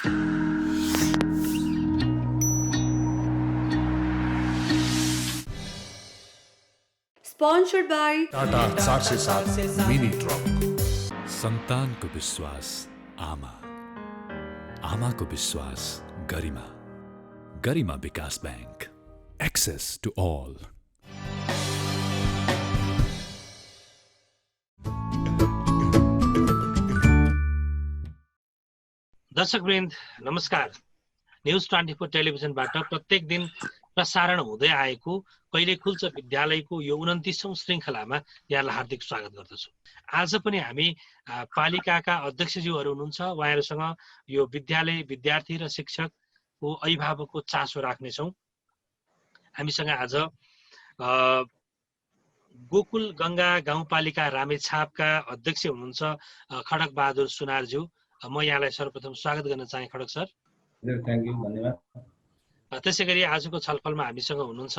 Sponsored by Tata 407 mini truck. सन्तानको विश्वास आमा, आमाको विश्वास गरिमा, गरिमा विकास बैंक, एक्सेस टु ऑल। दर्शकवृन्द नमस्कार। न्युज 24 टेलिभिजनबाट प्रत्येक दिन प्रसारण हुँदै आएको कहिले खुल्छ विद्यालयको यो 29औं श्रृङ्खलामा यहाँलाई हार्दिक स्वागत गर्दछु। आज पनि हामी पालिकाका अध्यक्षज्यूहरू हुनुहुन्छ, उहाँहरूसँग यो विद्यालय, विद्यार्थी र शिक्षकको अभिभावकको चासो राख्नेछौँ। हामीसँग आज गोकुल गङ्गा गाउँपालिका रामेछापका अध्यक्ष हुनुहुन्छ खड्ग बहादुर सुनारज्यू। म यहाँलाई सर्वप्रथम स्वागत गर्न चाहे खड्ग सर। थ्यांक यू, धन्यवाद। त्यसै गरी आजको छलफलमा हामीसँग हुनुहुन्छ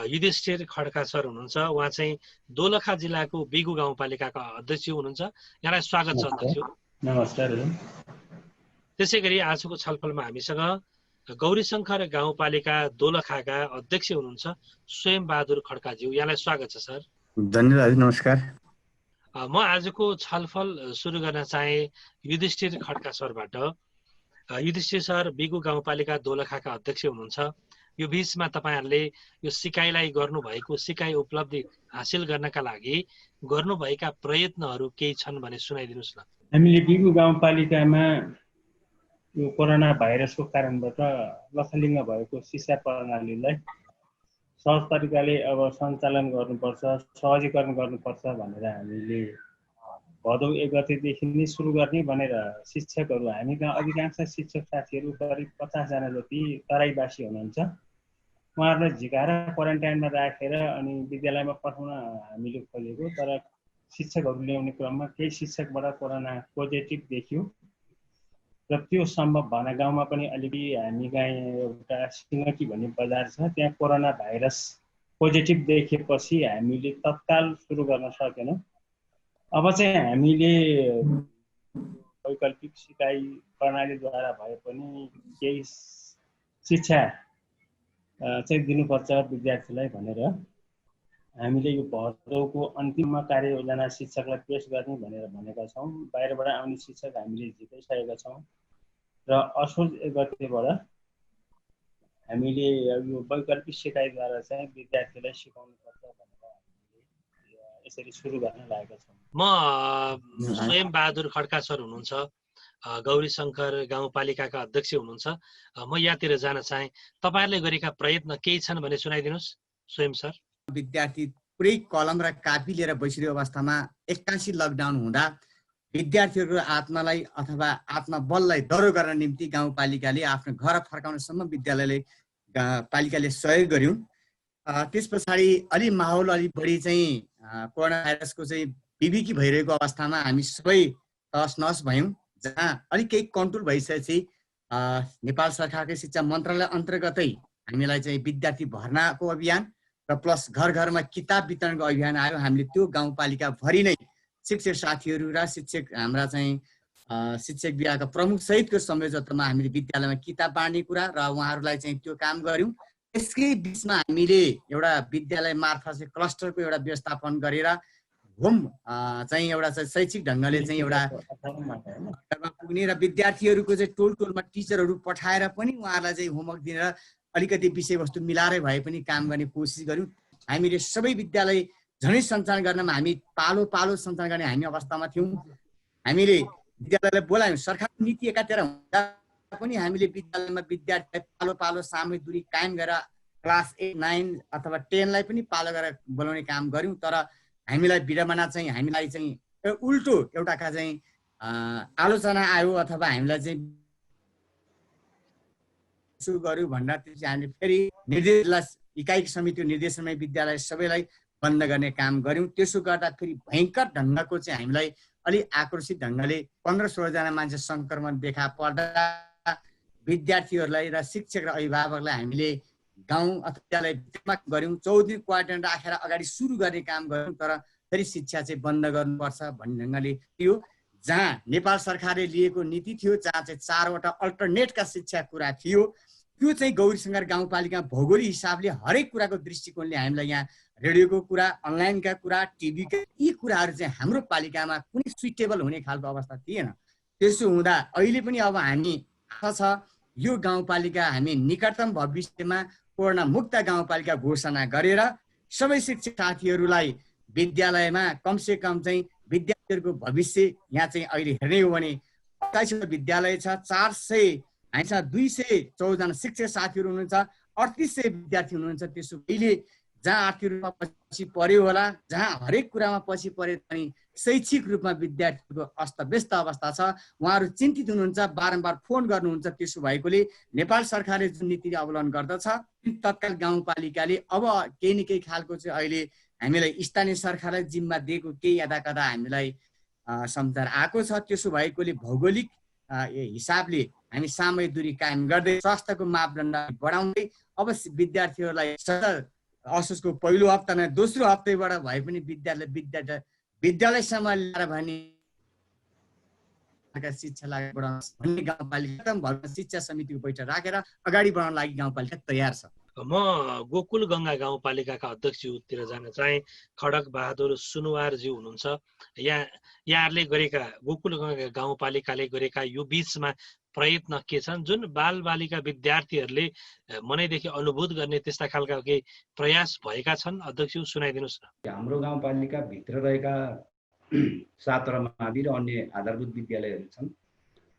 युधिष्ठिर खड्का सर हुनुहुन्छ, उहाँ चाहिँ दोलखा जिल्लाको बिगु गाउँपालिकाका अध्यक्ष हुनुहुन्छ। यहाँलाई स्वागत छ अध्यक्ष। नमस्कार। त्यसै गरी आजको छलफलमा हामीसँग गौरीशङ्कर गाउँपालिका दोलखाका अध्यक्ष हुनुहुन्छ स्वयं बहादुर खड्काज्यू। यहाँलाई स्वागत छ सर। धन्यवाद, नमस्कार। म आजको छलफल सुरु गर्न चाहे युधिष्ठिर खड्का सरबाट। युधिष्ठिर सर बिगु गाउँपालिका दोलखाका अध्यक्ष हुनुहुन्छ। यो बीचमा तपाईहरुले यो सिकाइलाई गर्नुभएको, सिकाइ उपलब्धि हासिल गर्नका लागि गर्नुभएका प्रयत्नहरू केही छन् भने सुनाइदिनुस् न। हामीले बिगु गाउँपालिकामा यो कोरोना भाइरसको कारणबाट लथालिङ्ग भएको शिक्षा प्रणालीलाई सहज तरिकाले अब सञ्चालन गर्नुपर्छ, सहजीकरण गर्नुपर्छ भनेर हामीले भदौ 1 गतेदेखि नै सुरु गर्ने भनेर शिक्षकहरू, हामी कहाँ अधिकांश शिक्षक साथीहरू करिब 50 जना जति तराईवासी हुनुहुन्छ, उहाँहरूलाई झिकाएर क्वारेन्टाइनमा राखेर अनि विद्यालयमा पठाउन हामीले खोजेको। तर शिक्षकहरू ल्याउने क्रममा केही शिक्षकबाट कोरोना पोजिटिभ देखियो र त्यो सम्भव भएन। गाउँमा पनि अलिकति हामी कहाँ एउटा सिङ्गकी भन्ने बजार छ, त्यहाँ कोरोना भाइरस पोजिटिभ देखेपछि हामीले तत्काल सुरु गर्न सकेनौँ। अब चाहिँ हामीले वैकल्पिक सिकाइ प्रणालीद्वारा भए पनि केही शिक्षा चाहिँ दिनुपर्छ विद्यार्थीलाई भनेर हामीले यो भदौको अन्तिममा कार्ययोजना शिक्षकलाई पेश गर्ने भनेर भनेका छौँ। बाहिरबाट आउने शिक्षक हामीले झिकाइसकेका छौँ र असोज 1 गतेबाट हामीले यो वैकल्पिक सिकाइद्वारा चाहिँ विद्यार्थीलाई सिकाउनुपर्छ भनेर हामीले यसरी सुरु गर्न लागेका छौँ। म स्वयं बहादुर खड्का सर हुनुहुन्छ, गौरीशङ्कर गाउँपालिकाका अध्यक्ष हुनुहुन्छ। म यहाँतिर जान चाहे, तपाईहरुले गरेका प्रयत्न केही छन् भने सुनाइदिनुस् स्वयं सर। विद्यार्थी पुरै कलम र कापी लिएर बसिरहेको अवस्थामा 81 लकडाउन हुँदा विद्यार्थीहरूको आत्मालाई अथवा आत्मबललाई दह्रो गर्न निम्ति गाउँपालिकाले आफ्नो घर फर्काउनसम्म विद्यालयले पालिकाले सहयोग गर्यो। त्यस पछाडि अलि माहौल अलि बढी चाहिँ कोरोना भाइरसको चाहिँ बिबिकी भइरहेको अवस्थामा हामी सबै तहस नहस भयौँ। जहाँ अलिक केही कन्ट्रोल भइसकेपछि नेपाल सरकारकै शिक्षा मन्त्रालय अन्तर्गतै हामीलाई चाहिँ विद्यार्थी भर्नाको अभियान र प्लस घर घरमा किताब वितरणको अभियान आयो। हामीले त्यो गाउँपालिका भरि नै शिक्षक साथीहरू र शिक्षक हाम्रा चाहिँ शिक्षक विभागका प्रमुख सहितको संयोजकतामा हामीले विद्यालयमा किताब बाँड्ने कुरा र उहाँहरूलाई चाहिँ त्यो काम गर्यौँ। यसकै बिचमा हामीले एउटा विद्यालय मार्फत चाहिँ क्लस्टरको एउटा व्यवस्थापन गरेर होम चाहिँ एउटा शैक्षिक ढङ्गले चाहिँ एउटा पुग्ने र विद्यार्थीहरूको चाहिँ टोल टोलमा टिचरहरू पठाएर पनि उहाँहरूलाई चाहिँ होमवर्क दिएर अलिकति विषयवस्तु मिलाएरै भए पनि काम गर्ने कोसिस गर्यौँ। हामीले सबै विद्यालय झनै सञ्चालन गर्नमा हामी पालो पालो सञ्चालन गर्ने हामी अवस्थामा थियौँ। हामीले विद्यालयलाई बोलायौँ। सरकारको नीति एकातिर हुँदा पनि हामीले विद्यालयमा विद्यार्थीलाई पालो पालो सामूहिक दूरी कायम गरेर क्लास 8, 9 अथवा 10 लाई पनि पालो गरेर बोलाउने काम गर्यौँ। तर हामीलाई विडम्बना चाहिँ हामीलाई चाहिँ उल्टो एउटाका चाहिँ आलोचना आयो अथवा हामीलाई चाहिँ सुरु गर्यो भन्दा त्यसपछि हामीले फेरि निर्देशलाई इकाइ समिति निर्देशनमै विद्यालय सबैलाई बन्द गर्ने काम गर्यौँ। त्यसो गर्दा फेरि भयङ्कर ढङ्गको चाहिँ हामीलाई अलि आक्रोशित ढङ्गले 15-16 जना मान्छे सङ्क्रमण देखा पर्दा विद्यार्थीहरूलाई र शिक्षक र अभिभावकलाई हामीले गाउँ अथवा विद्यालय गर्यौँ। 14 दिन क्वारेन्टाइन राखेर अगाडि सुरु गर्ने काम गर्यौँ। तर फेरि शिक्षा चाहिँ बन्द गर्नुपर्छ भन्ने ढङ्गले थियो। जहाँ नेपाल सरकारले लिएको नीति थियो, जहाँ चाहिँ 4वटा अल्टरनेटका शिक्षा कुरा थियो, त्यो चाहिँ गौरीशङ्कर गाउँपालिकामा भौगोलिक हिसाबले हरेक कुराको दृष्टिकोणले हामीलाई यहाँ रेडियोको कुरा, अनलाइनका कुरा, टिभीका यी कुराहरू चाहिँ हाम्रो पालिकामा कुनै सुइटेबल हुने खालको अवस्था थिएन। त्यसो हुँदा अहिले पनि अब हामी आशा छ यो गाउँपालिका हामी निकटतम भविष्यमा कोरोना मुक्त गाउँपालिका घोषणा गरेर सबै शिक्षक साथीहरूलाई विद्यालयमा कमसे कम चाहिँ विद्यार्थीहरूको भविष्य यहाँ चाहिँ अहिले हेर्ने हो भने 28 विद्यालय छ, 400 हामीसँग 214 जना शिक्षक साथीहरू हुनुहुन्छ, 3800 विद्यार्थी हुनुहुन्छ। त्यसो अहिले जहाँ आर्थिक रूपमा पछि पर्यो होला, जहाँ हरेक कुरामा पछि परे पनि शैक्षिक रूपमा विद्यार्थीको अस्तव्यस्त अवस्था छ, उहाँहरू चिन्तित हुनुहुन्छ, बारम्बार फोन गर्नुहुन्छ। त्यसो भएकोले नेपाल सरकारले जुन नीति अवलम्बन गर्दछ तत्काल गाउँपालिकाले अब केही न केही खालको चाहिँ अहिले हामीलाई स्थानीय सरकारलाई जिम्मा दिएको केही यदाकदा हामीलाई समाचार आएको छ। त्यसो भएकोले भौगोलिक हिसाबले हामी सामूहिक दूरी कायम गर्दै स्वास्थ्यको मापदण्ड बढाउँदै अब विद्यार्थीहरूलाई असोजको पहिलो हप्ता न दोस्रो हप्ताबाट भए पनि विद्यालयसम्म ल्याएर भने शिक्षालाई बढाउन भन्ने गाउँपालिका शिक्षा समितिको बैठक राखेर अगाडि बढाउन लागि गाउँपालिका तयार छ। म गोकुल गङ्गा गाउँपालिकाका अध्यक्षज्यूतिर जान चाहे। खडक बहादुर सुनुवारज्यू हुनुहुन्छ। यहाँहरूले गरेका गोकुल गङ्गा गाउँपालिकाले गरेका यो बीचमा प्रयत्न के छन्, जुन बालबालिका विद्यार्थीहरूले मनैदेखि अनुभूत गर्ने त्यस्ता खालका केही प्रयास भएका छन्? अध्यक्ष सुनाइदिनुहोस् न। हाम्रो गाउँपालिका भित्र रहेका 7 मावि र अन्य आधारभूत विद्यालयहरू छन्।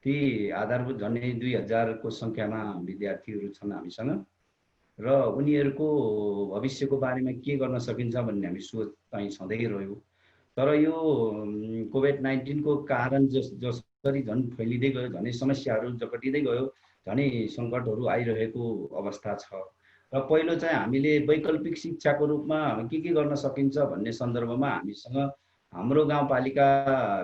ती आधारभूत झन्डै 2000 को संख्यामा विद्यार्थीहरू छन् हामीसँग र उनीहरूको भविष्यको बारेमा के गर्न सकिन्छ भन्ने हामी सोच चाहिँ छँदै रह्यो। तर यो कोभिड-19 को कारण जसरी झन् फैलिँदै गयो, झनै समस्याहरू जकटिँदै गयो, झनै सङ्कटहरू आइरहेको अवस्था छ। र पहिलो चाहिँ हामीले वैकल्पिक शिक्षाको रूपमा के गर्न सकिन्छ भन्ने सन्दर्भमा हामीसँग हाम्रो गाउँपालिका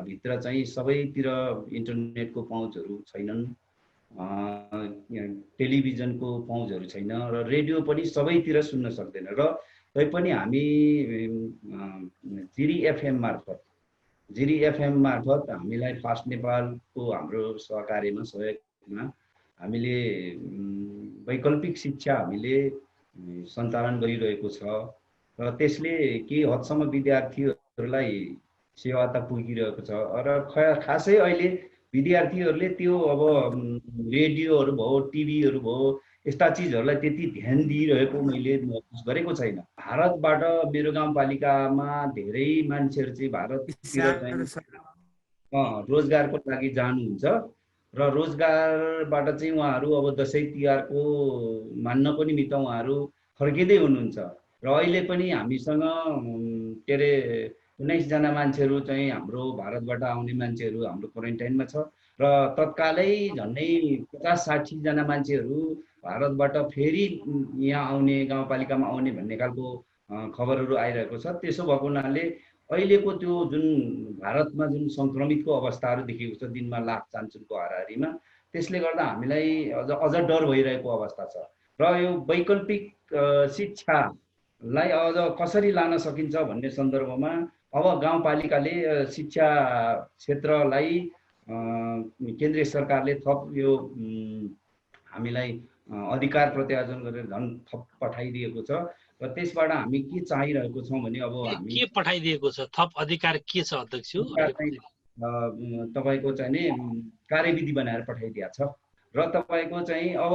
भित्र चाहिँ सबैतिर इन्टरनेटको पहुँचहरू छैनन्, टेलिभिजनको पहुँचहरू छैन र रेडियो पनि सबैतिर सुन्न सक्दैन। र तैपनि हामी जिरी एफएम मार्फत हामीलाई फास्ट नेपालको हाम्रो सहकार्यमा सहयोगमा हामीले वैकल्पिक शिक्षा हामीले सञ्चालन गरिरहेको छ र त्यसले केही हदसम्म विद्यार्थीहरूलाई सेवा त पुगिरहेको छ। र खासै अहिले विद्यार्थीहरूले त्यो अब रेडियोहरू भयो, टिभीहरू भयो, यस्ता चिजहरूलाई त्यति ध्यान दिइरहेको मैले महसुस गरेको छैन। भारतबाट मेरो गाउँपालिकामा धेरै मान्छेहरू चाहिँ भारततिर रोजगारको लागि जानुहुन्छ र रोजगारबाट चाहिँ उहाँहरू अब दसैँ तिहारको मान्न पनि मित उहाँहरू फर्किँदै हुनुहुन्छ। र अहिले पनि हामीसँग के अरे 19 जना मान्छेहरू चाहिँ हाम्रो भारतबाट आउने मान्छेहरू हाम्रो क्वारेन्टाइनमा छ र तत्कालै झन्डै 50-60 जना मान्छेहरू भारतबाट फेरि यहाँ आउने, गाउँपालिकामा आउने भन्ने खालको खबरहरू आइरहेको छ। त्यसो भएको हुनाले अहिलेको त्यो जुन भारतमा जुन सङ्क्रमितको अवस्थाहरू देखिएको छ दिनमा लाख चान्चुनको हाराहारीमा, त्यसले गर्दा हामीलाई अझ डर भइरहेको अवस्था छ। र यो वैकल्पिक शिक्षालाई अझ कसरी लान सकिन्छ भन्ने सन्दर्भमा अब गाउँपालिकाले शिक्षा क्षेत्रलाई केन्द्रीय सरकारले थप यो हामीलाई अधिकार प्रत्यार्जन गरेर धन थप पठाइदिएको छ र त्यसबाट हामी के चाहिरहेको छौँ भने अब हामी के पठाइदिएको छ, थप अधिकार के छ अध्यक्ष? तपाईँको चाहिँ नि कार्यविधि बनाएर पठाइदिएको छ र तपाईँको चाहिँ अब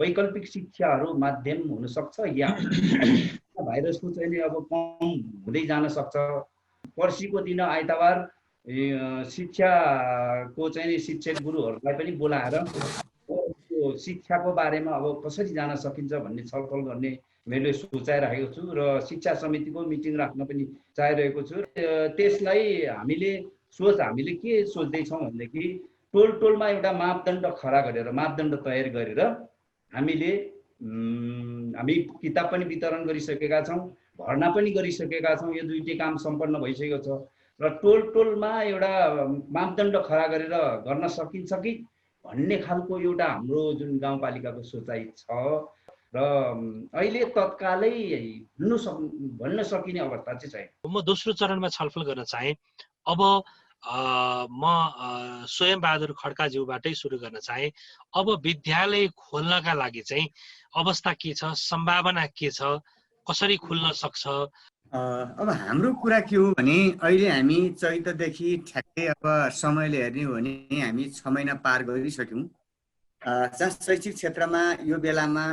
वैकल्पिक शिक्षाहरू माध्यम हुन सक्छ या भाइरसको चाहिँ नि अब कम हुँदै जान सक्छ। पर्सिको दिन आइतबार शिक्षाको चाहिँ शिक्षक गुरुहरूलाई पनि बोलाएर शिक्षाको बारेमा अब कसरी जान सकिन्छ भन्ने छलफल गर्ने मैले सोचाइरहेको छु र शिक्षा समितिको मिटिङ राख्न पनि चाहिरहेको छु। त्यसलाई हामीले के सोच्दैछौँ भनेदेखि टोलमा एउटा मापदण्ड खडा गरेर, मापदण्ड तयार गरेर हामी किताब पनि वितरण गरिसकेका छौँ, भर्ना पनि गरिसकेका छौँ। यो दुईटै काम सम्पन्न भइसकेको छ र टोलमा एउटा मापदण्ड खडा गरेर गर्न सकिन्छ कि भन्ने खालको एउटा हाम्रो जुन गाउँपालिकाको सोचाइ छ र अहिले तत्कालै भन्न सकिने अवस्था चाहिँ छैन। म दोस्रो चरणमा छलफल गर्न चाहे। अब म स्वयंबहादुर खड्काज्यूबाटै सुरु गर्न चाहे। अब विद्यालय खोल्नका लागि चाहिँ अवस्था के छ, सम्भावना के छ, कसरी खुल्न सक्छ? अब हाम्रो कुरा के हो भने अहिले हामी चैतदेखि ठ्याक्कै अब समयले हेर्ने हो भने हामी 6 महिना पार गरिसक्यौँ। जहाँ शैक्षिक क्षेत्रमा यो बेलामा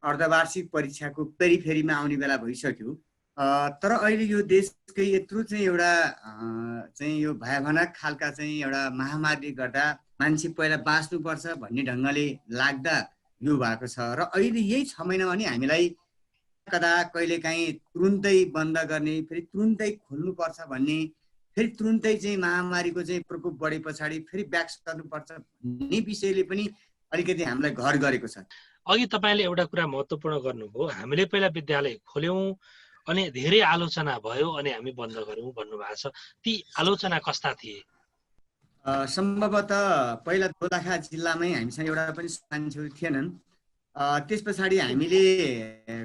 अर्धवार्षिक परीक्षाको पेरिफेरीमा आउने बेला भइसक्यो। तर अहिले यो देशकै यत्रो चाहिँ एउटा चाहिँ यो भयानक खालका चाहिँ एउटा महामारी गर्दा मान्छे पहिला बाँच्नुपर्छ भन्ने ढङ्गले लाग्दा यो भएको छ। र अहिले यही 6 महिनामा नि हामीलाई कदा कहिलेकाहीँ तुरुन्तै बन्द गर्ने, फेरि तुरुन्तै खोल्नुपर्छ भन्ने, फेरि तुरुन्तै चाहिँ महामारीको चाहिँ प्रकोप बढे पछाडि फेरि ब्याक गर्नुपर्छ भन्ने विषयले पनि अलिकति हामीलाई घर गरेको छ। अघि तपाईँले एउटा कुरा महत्त्वपूर्ण गर्नुभयो, हामीले पहिला विद्यालय खोल्यौँ अनि धेरै आलोचना भयो अनि हामी बन्द गऱ्यौँ भन्नुभएको छ। ती आलोचना कस्ता थिए? सम्भवतः पहिला दोलखा जिल्लामै हामीसँग एउटा पनि मान्छेहरू थिएनन्। त्यस पछाडि हामीले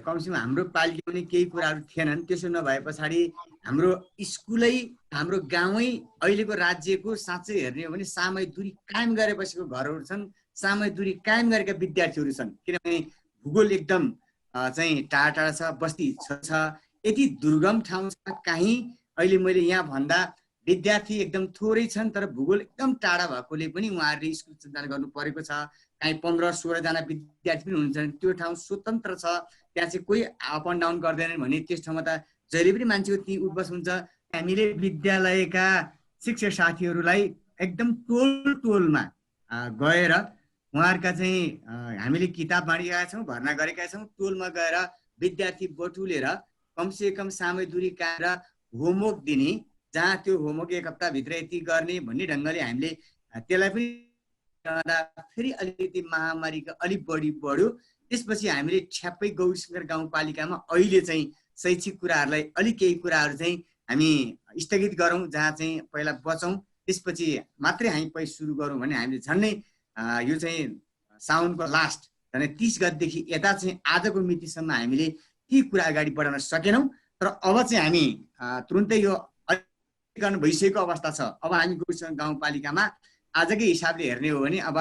कमसेकम हाम्रो पालिका पनि केही कुराहरू थिएनन्। त्यसो नभए पछाडि हाम्रो स्कुलै, हाम्रो गाउँै अहिलेको राज्यको साँच्चै हेर्ने हो भने सामूहिक दूरी कायम गरे बसेको घरहरू छन्, सामूहिक दूरी कायम गरेका विद्यार्थीहरू छन्। किनभने भूगोल एकदम चाहिँ टाढा टाढा छ, बस्ती छ, यति दुर्गम ठाउँ छ। कहीँ अहिले मैले यहाँ भन्दा विद्यार्थी एकदम थोरै छन्, तर भूगोल एकदम टाढा भएकोले पनि उहाँहरूले स्कुल सञ्चालन गर्नु परेको छ। कहीँ 15-16 जना विद्यार्थी पनि हुनुहुन्छ, त्यो ठाउँ स्वतन्त्र छ, त्यहाँ चाहिँ कोही अप एन्ड डाउन गर्दैनन् भने त्यस ठाउँमा त जहिले पनि मान्छेको ती उठबस हुन्छ। हामीले विद्यालयका शिक्षक साथीहरूलाई एकदम टोलमा गएर उहाँहरूका चाहिँ हामीले किताब बाँडिरहेका छौँ, भर्ना गरेका छौँ। टोलमा गएर विद्यार्थी बटुलेर कमसेकम सामूहिक दूरी कायम र होमवर्क दिने, जहाँ त्यो होमवर्क 1 हप्ताभित्र यति गर्ने भन्ने ढङ्गले हामीले त्यसलाई पनि फेरि अलिकति महामारीको अलिक बढी बढ्यो। त्यसपछि हामीले ठ्याप्पै गौरीशङ्कर गाउँपालिकामा अहिले चाहिँ शैक्षिक कुराहरूलाई अलिक केही कुराहरू चाहिँ हामी स्थगित गरौँ, जहाँ चाहिँ पहिला बचौँ, त्यसपछि मात्रै हामी पैसा सुरु गरौँ भने हामीले झन्डै यो चाहिँ साउनको लास्ट झन्डै 30 गतेदेखि यता चाहिँ आजको मितिसम्म हामीले ती कुरा अगाडि बढाउन सकेनौँ। तर अब चाहिँ हामी तुरुन्तै यो गर्न भइसकेको अवस्था छ। अब हामी गौरीशङ्कर गाउँपालिकामा आजकै हिसाबले हेर्ने हो भने अब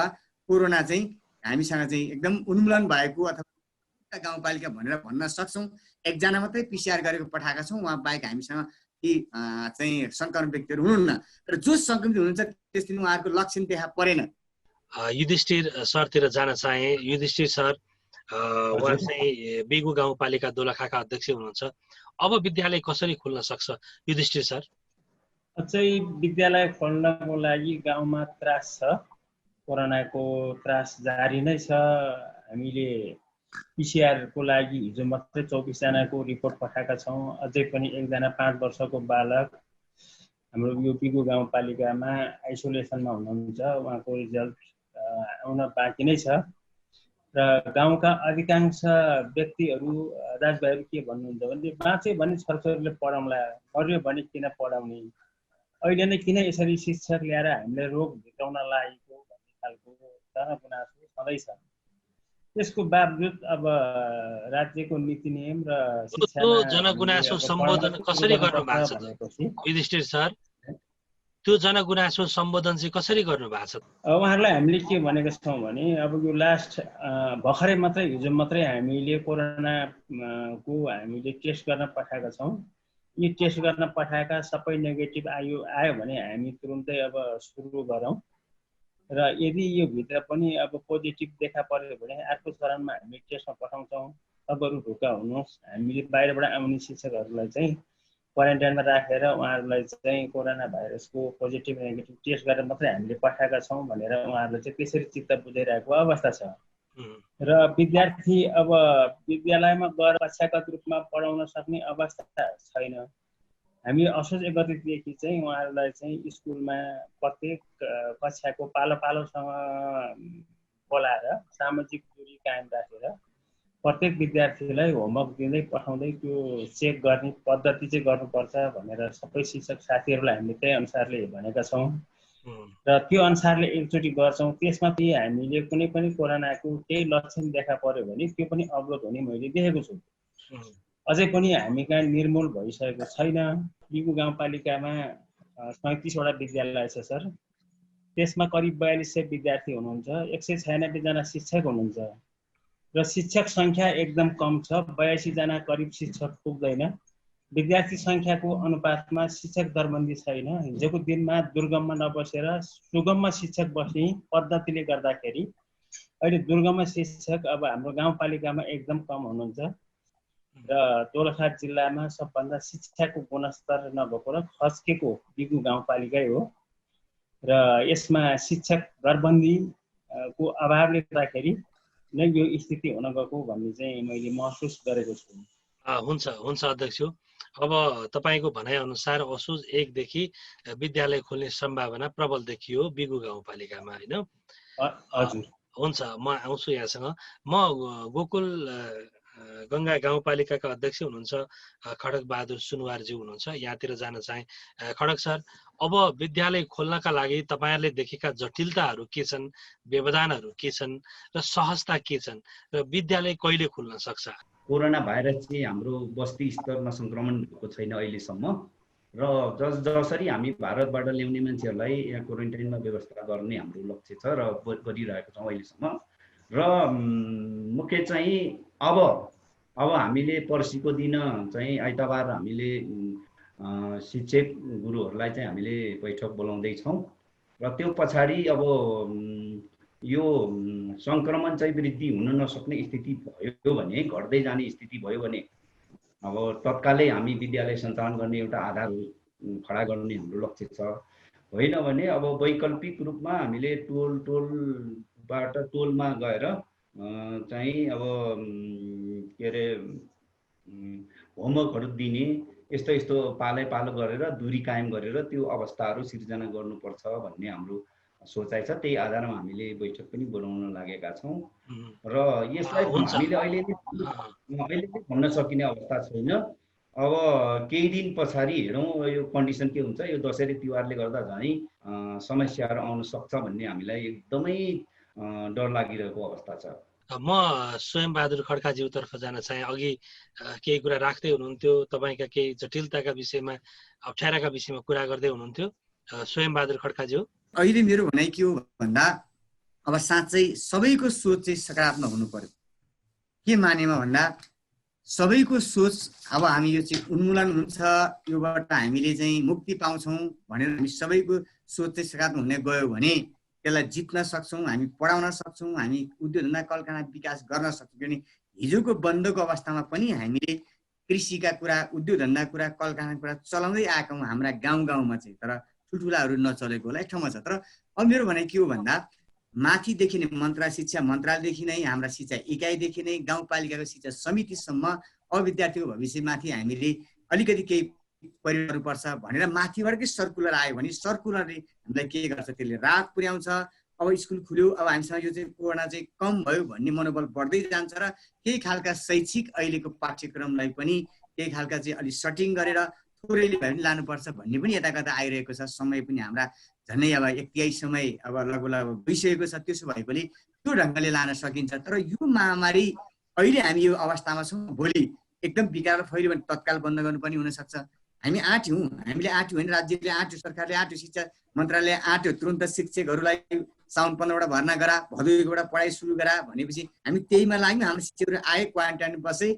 कोरोना चाहिँ हामीसँग चाहिँ एकदम उन्मूलन भएको अथवा गाउँपालिका भनेर भन्न सक्छौँ। 1 जना मात्रै PCR गरेको पठाएका छौँ, उहाँ बाहेक हामीसँग ती चाहिँ सङ्क्रमित व्यक्तिहरू हुनुहुन्न। तर जो सङ्क्रमित हुनुहुन्छ त्यस दिन उहाँहरूको लक्षण देखा परेन। युधिष्ठिर सरतिर जान चाहे। युधिष्ठिर सर, उहाँ चाहिँ बेगु गाउँपालिका दोलखाका अध्यक्ष हुनुहुन्छ। अब विद्यालय कसरी खुल्न सक्छ युधिष्ठिर सर? अझै विद्यालय खोल्नको लागि गाउँमा त्रास छ, कोरोनाको त्रास जारी नै छ। हामीले PCR को लागि हिजो मात्रै 24 जनाको रिपोर्ट पठाएका छौँ। अझै पनि 1 जना 5 वर्षको बालक हाम्रो यो बिगु गाउँपालिकामा आइसोलेसनमा हुनुहुन्छ, उहाँको रिजल्ट आउन बाँकी नै छ। र गाउँका अधिकांश व्यक्तिहरू, दाजुभाइहरू के भन्नुहुन्छ भने बाँच्यो भने छोराछोरीले पढाउँला, मर्यो भने किन पढाउने, अहिले नै किन यसरी शिक्षक ल्याएर हामीले रोग भित्राउन लागेको भन्ने खालको जनगुनासो सधैँ छ। त्यसको बावजुद अब राज्यको नीति नियम र त्यो जनगुनासो सम्बोधन कसरी गर्नु भएको छ युधिष्ठिर सर? त्यो जनगुनासो सम्बोधन चाहिँ कसरी गर्नु भएको छ? उहाँहरूलाई हामीले के भनेको छौँ भने अब यो लास्ट भर्खरै मात्रै हिजो मात्रै हामीले कोरोनाको हामीले टेस्ट गर्न पठाएका छौँ। यी टेस्ट गर्न पठाएका सबै नेगेटिभ आयो भने हामी तुरुन्तै अब सुरु गरौँ। र यदि यो भित्र पनि अब पोजिटिभ देखा पर्यो भने अर्को चरणमा हामी टेस्टमा पठाउँछौँ। तपाईँहरू ढुक्का हुनुहोस्, हामीले बाहिरबाट आउने शिक्षकहरूलाई चाहिँ क्वारेन्टाइनमा राखेर उहाँहरूलाई चाहिँ कोरोना भाइरसको पोजिटिभ नेगेटिभ टेस्ट गरेर मात्रै हामीले पठाएका छौँ भनेर उहाँहरूले चाहिँ त्यसरी चित्त बुझाइरहेको अवस्था छ। र विद्यार्थी अब विद्यालयमा गएर कक्षागत रूपमा पढाउन सक्ने अवस्था छैन। हामी असोज 1 गतेदेखि चाहिँ उहाँहरूलाई चाहिँ स्कुलमा प्रत्येक कक्षाको पालोसँग बोलाएर सामाजिक दूरी कायम राखेर प्रत्येक विद्यार्थीलाई होमवर्क दिँदै पठाउँदै त्यो चेक गर्ने पद्धति चाहिँ गर्नुपर्छ भनेर सबै शिक्षक साथीहरूलाई हामीले त्यही अनुसारले भनेका छौँ। र त्यो अनुसारले एकचोटि गर्छौँ। त्यसमा पनि हामीले कुनै पनि कोरोनाको केही लक्षण देखा पर्यो भने त्यो पनि अवरोध हुने मैले देखेको छु। अझै पनि हामी कहाँ निर्मूल भइसकेको छैन। बिगु गाउँपालिकामा 37वटा विद्यालय छ सर। त्यसमा करिब 4200 विद्यार्थी हुनुहुन्छ, 196 जना शिक्षक हुनुहुन्छ र शिक्षक सङ्ख्या एकदम कम छ, 82 जना करिब शिक्षक पुग्दैन। विद्यार्थी सङ्ख्याको अनुपातमा शिक्षक दरबन्दी छैन। हिजोको दिनमा दुर्गममा नबसेर सुगममा शिक्षक बस्ने पद्धतिले गर्दाखेरि अहिले दुर्गममा शिक्षक अब हाम्रो गाउँपालिकामा एकदम कम हुनुहुन्छ र दोलखा जिल्लामा सबभन्दा शिक्षाको गुणस्तर नभएको र खस्केको बिगु गाउँपालिकै हो र यसमा शिक्षक दरबन्दीको अभावले गर्दाखेरि नै यो स्थिति हुन गएको भन्ने चाहिँ मैले महसुस गरेको छु। हुन्छ अध्यक्ष। अब तपाईको भनाइअनुसार असोज 1 देखि विद्यालय खोल्ने सम्भावना प्रबल देखियो बिगु गाउँपालिकामा, हैन? हजुर। हुन्छ, म आउँछु यहाँसँग। म गोकुल गङ्गा गाउँपालिकाका अध्यक्ष हुनुहुन्छ खड्ग बहादुर सुनवारज्यू हुनुहुन्छ, यहाँतिर जान चाहे। खड्ग सर, अब विद्यालय खोल्नका लागि तपाईहरुले देखेका जटिलताहरू के छन्, व्यवधानहरू के छन् र सहजता के छन् र विद्यालय कहिले खुल्न सक्छ? कोरोना भाइरस चाहिँ हाम्रो बस्ती स्तरमा संक्रमण भएको छैन अहिलेसम्म र जसरी हामी भारतबाट ल्याउने मान्छेहरूलाई यहाँ क्वारेन्टाइनमा व्यवस्था गर्ने हाम्रो लक्ष्य छ र गरिरहेको छौँ अहिलेसम्म। र मुख्य चाहिँ अब हामीले पर्सिको दिन चाहिँ आइतबार हामीले शिक्षक गुरुहरूलाई चाहिँ हामीले बैठक बोलाउँदैछौँ र त्यो पछाडि अब यो संक्रमण चाहिँ वृद्धि हुन नसक्ने स्थिति भयो भने, घट्दै जाने स्थिति भयो भने अब तत्कालै हामी विद्यालय सञ्चालन गर्ने एउटा आधार खडा गर्ने हाम्रो लक्ष्य छ। होइन भने अब वैकल्पिक रूपमा हामीले टोलमा गएर चाहिँ अब के अरे होमवर्कहरू दिने, यस्तो पालो गरेर दूरी कायम गरेर त्यो अवस्थाहरू सिर्जना गर्नुपर्छ भन्ने हाम्रो सोचाइ छ। त्यही आधारमा हामीले बैठक पनि बोलाउन लागेका छौँ र यसलाई हामीले अहिले भन्न सकिने अवस्था छैन। अब केही दिन पछाडि हेरौँ यो कन्डिसन के हुन्छ। यो दसैँ र तिहारले गर्दा झनै समस्याहरू आउन सक्छ भन्ने हामीलाई एकदमै डर लागिरहेको अवस्था छ। म स्वयं बहादुर खड्काज्यूतर्फ जान चाहे। अघि केही कुरा राख्दै हुनुहुन्थ्यो, तपाईका केही जटिलताका विषयमा, अप्ठ्याराका विषयमा कुरा गर्दै हुनुहुन्थ्यो। स्वयं बहादुर खड्काज्यू, अहिले मेरो भनाइ के हो भन्दा अब साँच्चै सबैको सोच चाहिँ सकारात्मक हुनु पर्यो। के मानेमा भन्दा सबैको सोच अब हामी यो चाहिँ उन्मूलन हुन्छ, योबाट हामीले चाहिँ मुक्ति पाउँछौँ भनेर हामी सबैको सोच चाहिँ सकारात्मक हुने गयो भने त्यसलाई जित्न सक्छौँ, हामी पढाउन सक्छौँ, हामी उद्योग धन्दा कलकारखाना विकास गर्न सक्छौँ। किनभने हिजोको बन्दको अवस्थामा पनि हामीले कृषिका कुरा, उद्योग धन्दा कुरा, कलकारखाना कुरा चलाउँदै आएका हौँ हाम्रा गाउँमा चाहिँ। तर ठुल्ठुलाहरू नचलेको होला एक ठाउँमा छ। तर अब मेरो भनाइ के हो भन्दा माथिदेखि नै शिक्षा मन्त्रालयदेखि नै, हाम्रा शिक्षा इकाइदेखि नै, गाउँपालिकाको शिक्षा समितिसम्म अब विद्यार्थीको भविष्यमाथि हामीले अलिकति केही परिवर्तनुपर्छ भनेर माथिबाटकै सर्कुलर आयो भने सर्कुलरले हामीलाई के गर्छ, त्यसले राहत पुर्याउँछ। अब स्कुल खुल्यो, अब हामीसँग यो चाहिँ कोरोना चाहिँ कम भयो भन्ने मनोबल बढ्दै जान्छ र केही खालका शैक्षिक अहिलेको पाठ्यक्रमलाई पनि केही खालका चाहिँ अलिक सटिङ गरेर थोरैले भए पनि लानुपर्छ भन्ने पनि यता कता आइरहेको छ। समय पनि हाम्रा झन्डै अब 1/3 समय अब लगभग गइसकेको छ। त्यसो भएकोले त्यो ढङ्गले लान सकिन्छ। तर यो महामारी अहिले हामी यो अवस्थामा छौँ, भोलि एकदम बिगार फैल्यो भने तत्काल बन्द गर्नुपर्ने हुनसक्छ। हामी हामीले आँट्यौँ होइन, राज्यले आँट्यो, सरकारले आँट्यो, शिक्षा मन्त्रालयले आँट्यो, तुरन्त शिक्षकहरूलाई साउन 15बाट भर्ना गरा, भदौ 1बाट पढाइ सुरु गरा भनेपछि हामी त्यहीमा लाग्यौँ। हाम्रो शिक्षकहरू आए, क्वारेन्टाइन बसे,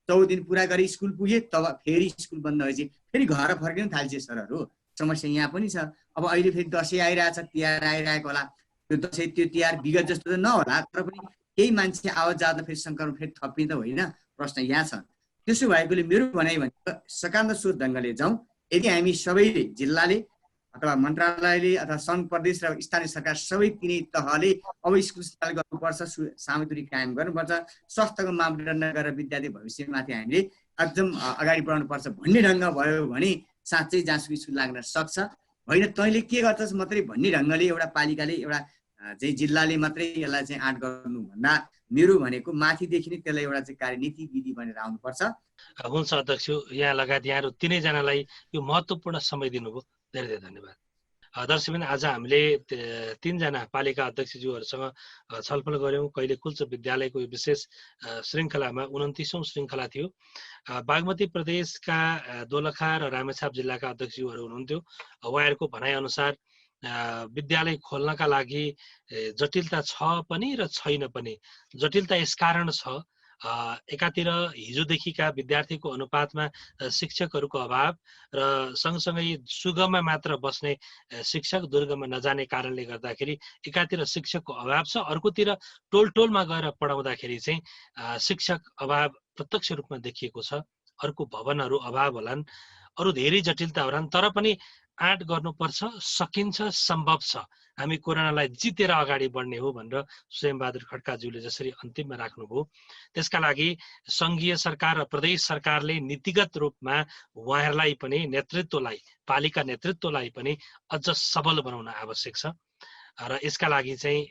14 दिन पुरा गरी स्कुल पुगे, तब फेरि स्कुल बन्द भएपछि फेरि घर फर्किनु थाल्छ सरहरू। समस्या यहाँ पनि छ। अब अहिले फेरि दसैँ आइरहेछ, तिहार आइरहेको होला। त्यो दसैँ त्यो तिहार विगत जस्तो त नहोला, तर पनि केही मान्छे आवत जाँदा फेरि सङ्क्रमण फेरि थपिँदा होइन, प्रश्न यहाँ छ। त्यसो भएकोले मेरो भनाइ भनेको सकारात्मक सोच ढङ्गले जाउँ। यदि हामी सबैले, जिल्लाले अथवा मन्त्रालयले अथवा सङ्घ प्रदेश र स्थानीय सरकार सबै तिनै तहले अब स्कुल सञ्चालन गर्नुपर्छ, सामग्री कायम गर्नुपर्छ, स्वास्थ्यको मापदण्ड गरेर विद्यार्थी भविष्यमाथि हामीले एकदम अगाडि बढाउनुपर्छ भन्ने ढङ्ग भयो भने साँच्चै जहाँसुकै स्कुल लाग्न सक्छ। होइन तैँले के गर्छस् मात्रै भन्ने ढङ्गले एउटा पालिकाले, एउटा चाहिँ जिल्लाले मात्रै यसलाई चाहिँ आँट गर्नुभन्दा मेरो भनेको माथिदेखि नै त्यसलाई एउटा चाहिँ कार्यनीति विधि बनेर आउनुपर्छ। हुन्छ अध्यक्ष, यहाँ लगायत यहाँहरू 3जनालाई यो महत्त्वपूर्ण समय दिनुभयो, धेरै धेरै धन्यवाद। दर्शकबिन आज हामीले 3 जना पालिका अध्यक्षज्यूहरूसँग छलफल गऱ्यौँ। कहिले खुल्छ विद्यालयको विशेष श्रृङ्खलामा 29औं श्रृङ्खला थियो। बागमती प्रदेशका दोलखा र रामेछाप जिल्लाका अध्यक्षज्यूहरू हुनुहुन्थ्यो। उहाँहरूको भनाइअनुसार विद्यालय खोल्नका लागि जटिलता छ पनि र छैन पनि। जटिलता यसकारण छ, एकातिर हिजोदेखिका विद्यार्थीको अनुपातमा शिक्षकहरूको अभाव र सँगसँगै सुगममा मात्र बस्ने शिक्षक दुर्गममा नजाने कारणले गर्दाखेरि एकातिर शिक्षकको अभाव छ, अर्कोतिर टोलमा गएर पढाउँदाखेरि चाहिँ शिक्षक अभाव प्रत्यक्ष रूपमा देखिएको छ। अर्को भवनहरू अभाव होलान्, अरू धेरै जटिलता होलान्, तर पनि आँट गर्नुपर्छ, सकिन्छ, सम्भव छ। हामी कोरोनालाई जितेर अगाडि बढ्ने हो भनेर स्वयंबहादुर खड्काज्यूले जसरी अन्तिममा राख्नुभयो, त्यसका लागि सङ्घीय सरकार र प्रदेश सरकारले नीतिगत रूपमा उहाँहरूलाई पनि नेतृत्वलाई, पालिका नेतृत्वलाई पनि अझ सबल बनाउन आवश्यक छ र यसका लागि चाहिँ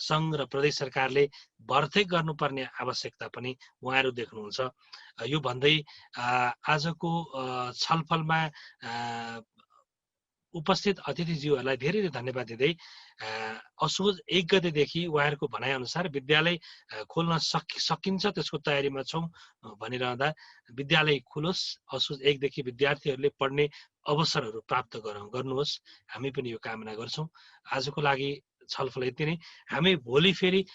सङ्घ र प्रदेश सरकारले भर्ती गर्नुपर्ने आवश्यकता पनि उहाँहरू देख्नुहुन्छ। यो भन्दै आजको छलफलमा उपस्थित अतिथिज्यूहरूलाई धेरै धेरै धन्यवाद दिँदै असोज 1 गतेदेखि उहाँहरूको भनाइअनुसार विद्यालय खोल्न सकिन्छ, त्यसको तयारीमा छौँ भनिरहँदा विद्यालय खुलोस्, असोज 1 देखि विद्यार्थीहरूले पढ्ने अवसरहरू प्राप्त गर्नुहोस्, हामी पनि यो कामना गर्छौँ। आजको लागि छलफल यति नै। हामी भोलि फेरि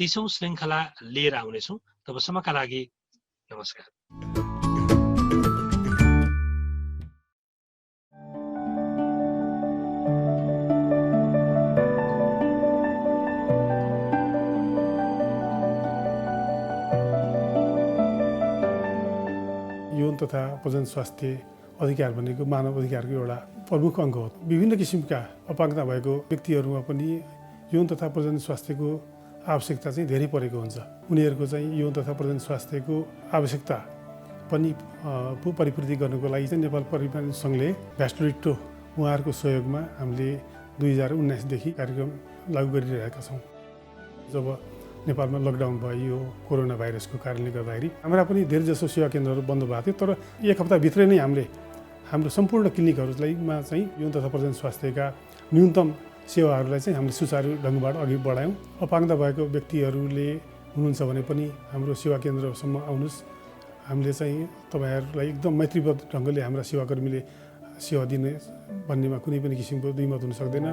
30औं श्रृङ्खला लिएर आउनेछौँ। तबसम्मका लागि नमस्कार। यौन तथा प्रजनन स्वास्थ्य अधिकार भनेको मानव अधिकारको एउटा प्रमुख अङ्ग हो। विभिन्न किसिमका अपाङ्गता भएको व्यक्तिहरूमा पनि यौन तथा प्रजनन स्वास्थ्यको आवश्यकता चाहिँ धेरै परेको हुन्छ। उनीहरूको चाहिँ यौन तथा प्रजनन स्वास्थ्यको आवश्यकता पनि परिपूर्ति गर्नको लागि चाहिँ नेपाल परिवार सङ्घले भ्यास्टोरिक्टो उहाँहरूको सहयोगमा हामीले 2019 देखि कार्यक्रम लागू गरिरहेका छौँ। जब नेपालमा लकडाउन भयो यो कोरोना भाइरसको कारणले गर्दाखेरि हाम्रा पनि धेरै जसो सेवा केन्द्रहरू बन्द भएको थियो, तर 1 हप्ताभित्रै नै हामीले हाम्रो सम्पूर्ण क्लिनिकहरूमा चाहिँ यौन तथा प्रजनन स्वास्थ्यका न्यूनतम सेवाहरूलाई चाहिँ हामीले सुचारू ढङ्गबाट अघि बढायौँ। अपाङ्गता भएको व्यक्तिहरूले हुनुहुन्छ भने पनि हाम्रो सेवा केन्द्रसम्म आउनुहोस्। हामीले चाहिँ तपाईँहरूलाई एकदम मैत्रीबद्ध ढङ्गले हाम्रा सेवाकर्मीले सेवा दिने भन्नेमा कुनै पनि किसिमको दुईमत हुन सक्दैन।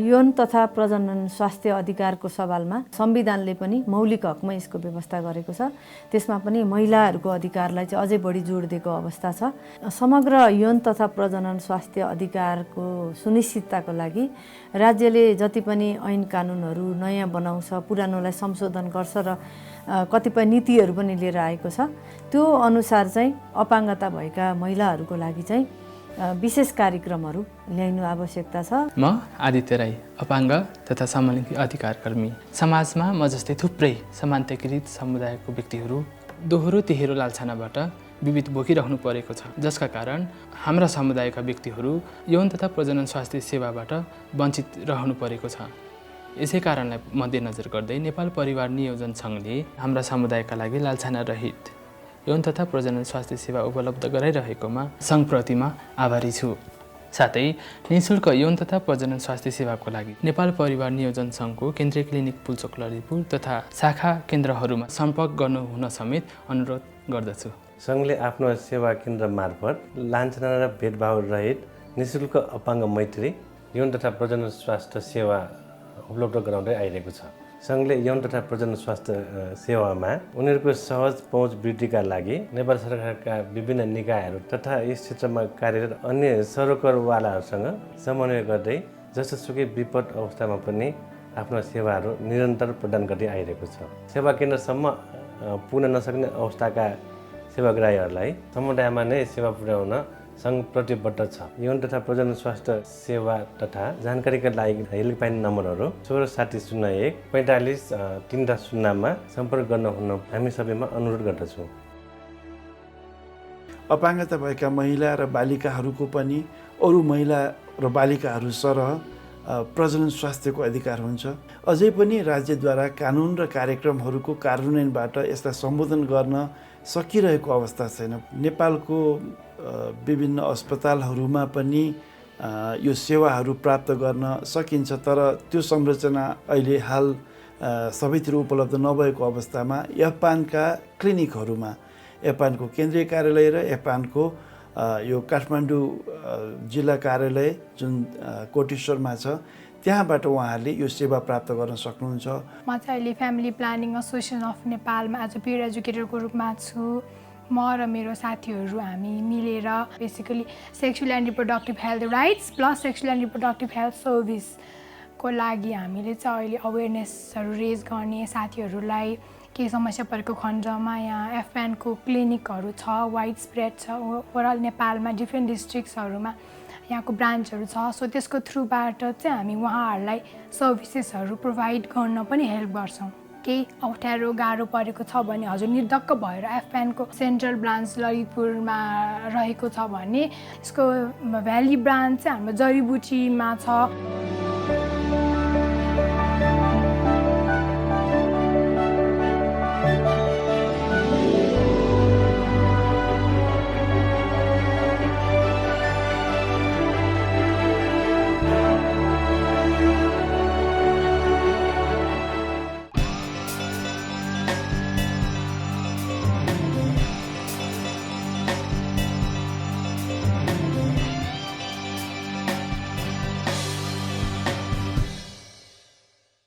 यौन तथा प्रजनन स्वास्थ्य अधिकारको सवालमा संविधानले पनि मौलिक हकमा यसको व्यवस्था गरेको छ। त्यसमा पनि महिलाहरूको अधिकारलाई चाहिँ अझै बढी जोड दिएको अवस्था छ। समग्र यौन तथा प्रजनन स्वास्थ्य अधिकारको सुनिश्चितताको लागि राज्यले जति पनि ऐन कानुनहरू नयाँ बनाउँछ, पुरानोलाई संशोधन गर्छ र कतिपय नीतिहरू पनि लिएर आएको छ। त्यो अनुसार चाहिँ अपाङ्गता भएका महिलाहरूको लागि चाहिँ विशेष कार्यक्रमहरू ल्याइनु आवश्यकता छ। म आदित्य राई, अपाङ्ग तथा समलिङ्गी अधिकारकर्मी। समाजमा म जस्तै थुप्रै समानताकृत समुदायको व्यक्तिहरू दोहोरो तेह्रो लालछानाबाट विविध बोकिरहनु परेको छ, जसका कारण हाम्रा समुदायका व्यक्तिहरू यौन तथा प्रजनन स्वास्थ्य सेवाबाट वञ्चित रहनु परेको छ। यसै कारणलाई मध्यनजर गर्दै नेपाल परिवार नियोजन सङ्घले हाम्रा समुदायका लागि लालछाना रहित यौन तथा प्रजनन स्वास्थ्य सेवा उपलब्ध गराइरहेकोमा सङ्घप्रतिमा आभारी छु। साथै निःशुल्क यौन तथा प्रजनन स्वास्थ्य सेवाको लागि नेपाल परिवार नियोजन सङ्घको केन्द्रीय क्लिनिक पुल्चोक ललितपुर तथा शाखा केन्द्रहरूमा सम्पर्क गर्नु हुन समेत अनुरोध गर्दछु। सङ्घले आफ्नो सेवा केन्द्र मार्फत लान्छना र भेदभाव रहित निःशुल्क अपाङ्ग मैत्री यौन तथा प्रजनन स्वास्थ्य सेवा उपलब्ध गराउँदै आइरहेको छ। सङ्घले यौन तथा प्रजनन स्वास्थ्य सेवामा उनीहरूको सहज पहुँच वृद्धिका लागि नेपाल सरकारका विभिन्न निकायहरू तथा यस क्षेत्रमा कार्यरत अन्य सरोकारवालाहरूसँग समन्वय गर्दै जसोसुकै विपद अवस्थामा पनि आफ्नो सेवाहरू निरन्तर प्रदान गर्दै आइरहेको छ। सेवा केन्द्रसम्म पुग्न नसक्ने अवस्थाका सेवाग्राहीहरूलाई समुदायमा नै सेवा पुर्याउन सङ्घ प्रतिबद्ध छ। यौन तथा प्रजनन स्वास्थ्य सेवा तथा जानकारीका लागि हेल्पलाइन नम्बरहरू 166001 4530मा सम्पर्क गर्न हुन हामी सबैमा अनुरोध गर्दछौँ। अपाङ्गता भएका महिला र बालिकाहरूको पनि अरू महिला र बालिकाहरू सरह प्रजनन स्वास्थ्यको अधिकार हुन्छ। अझै पनि राज्यद्वारा कानुन र कार्यक्रमहरूको कार्यान्वयनबाट यसलाई सम्बोधन गर्न सकिरहेको अवस्था छैन। नेपालको विभिन्न अस्पतालहरूमा पनि यो सेवाहरू प्राप्त गर्न सकिन्छ, तर त्यो संरचना अहिले हाल सबैतिर उपलब्ध नभएको अवस्थामा एपानका क्लिनिकहरूमा, एपानको केन्द्रीय कार्यालय र एपानको यो काठमाडौँ जिल्ला कार्यालय जुन कोटेश्वरमा छ, त्यहाँबाट उहाँहरूले यो सेवा प्राप्त गर्न सक्नुहुन्छ। म चाहिँ अहिले फ्यामिली प्लानिङ एसोसिएसन अफ नेपालमा एज अ पियर एजुकेटरको रूपमा छु। म र मेरो साथीहरू हामी मिलेर basically sexual and reproductive health rights plus sexual and reproductive health सर्भिसको लागि हामीले चाहिँ अहिले अवेरनेसहरू रेज गर्ने, साथीहरूलाई केही समस्या परेको खण्डमा यहाँ एफएनको क्लिनिकहरू छ, वाइड स्प्रेड छ ओभरअल नेपालमा डिफ्रेन्ट डिस्ट्रिक्ट्सहरूमा यहाँको ब्रान्चहरू छ। सो त्यसको थ्रुबाट चाहिँ हामी उहाँहरूलाई सर्भिसेसहरू प्रोभाइड गर्न पनि हेल्प गर्छौँ। केही अप्ठ्यारो गाह्रो परेको छ भने हजुर निर्धक्क भएर एफएनको सेन्ट्रल ब्रान्च ललितपुरमा रहेको छ भने यसको भ्याली ब्रान्च चाहिँ हाम्रो जडीबुटीमा छ।